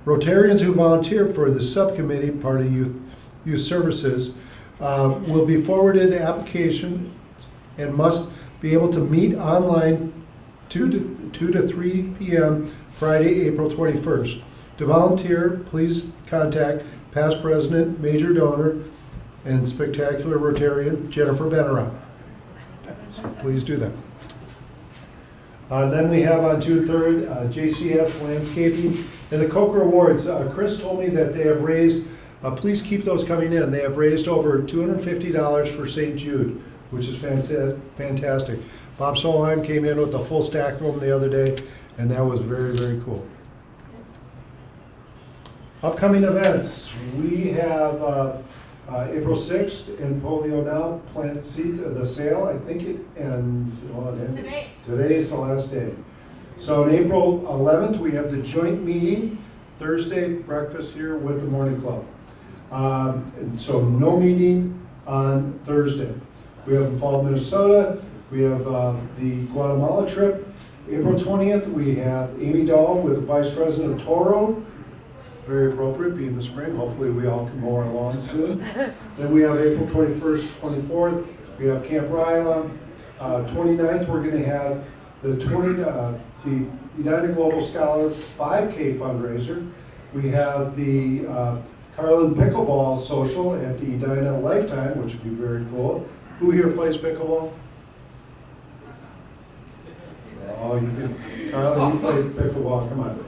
Rotarians who volunteer for the subcommittee, part of Youth Services, will be forwarded an application and must be able to meet online 2 to 3 p.m. Friday, April 21st. To volunteer, please contact past president, major donor, and spectacular Rotarian, Jennifer Benarott. So please do that. Then we have on June 3rd, JCS Landscaping and the Coker Awards. Chris told me that they have raised, please keep those coming in, they have raised over $250 for St. Jude, which is fantastic. Bob Solheim came in with a full stack of them the other day, and that was very, very cool. Upcoming events, we have April 6th in Polio Now, plant seeds at the sale. I think it ends today. Today is the last day. So on April 11th, we have the joint meeting, Thursday breakfast here with the Morning Club. And so no meeting on Thursday. We have Fall, Minnesota. We have the Guatemala trip. April 20th, we have Amy Dahl with the Vice President of Toro. Very appropriate, being the spring. Hopefully we all can mow our lawns soon. Then we have April 21st, 24th. We have Camp Ryla. 29th, we're going to have the Edina Global Scholar 5K fundraiser. We have the Carlin Pickleball Social at the Edina Lifetime, which would be very cool. Who here plays pickleball? Oh, you can, Carlin, you play pickleball, come on.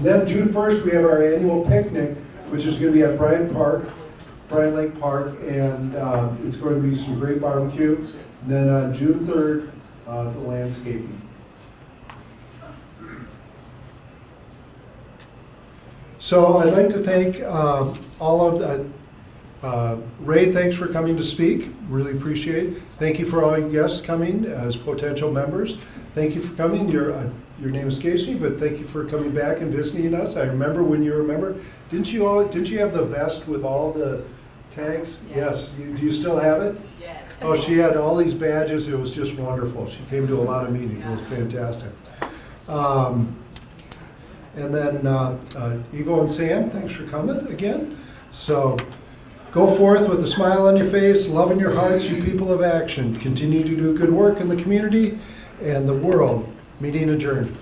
Then June 1st, we have our annual picnic, which is going to be at Bryan Lake Park, and it's going to be some great barbecue. And then on June 3rd, the landscaping. So I'd like to thank all of the, Ray, thanks for coming to speak. Really appreciate it. Thank you for all you guests coming as potential members. Thank you for coming. Your name escapes me, but thank you for coming back and visiting us. I remember when you were a member. Didn't you have the vest with all the tags? Yes. Do you still have it? Yes. Oh, she had all these badges. It was just wonderful. She came to a lot of meetings. It was fantastic. And then Evo and Sam, thanks for coming again. So go forth with a smile on your face, love in your hearts, you people of action. Continue to do good work in the community and the world. Meeting adjourned.